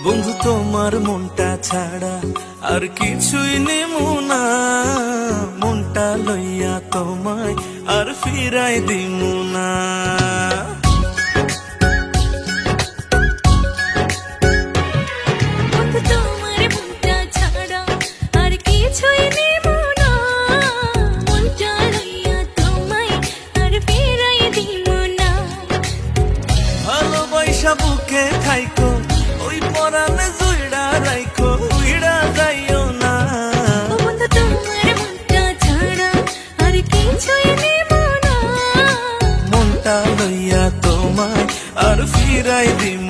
বন্ধু তোমার মনটা ছাড়া আর কিছুই নেমু না, মনটা লইয়া তোমায় আর ফিরাই দিমু না। ভালোবাসা বুকে থাইকো, ওই পরানে জুইড়া রাইখো, উইড়া যাইও না। মনটা লইয়া তোমায় আর ফিরাই দিমু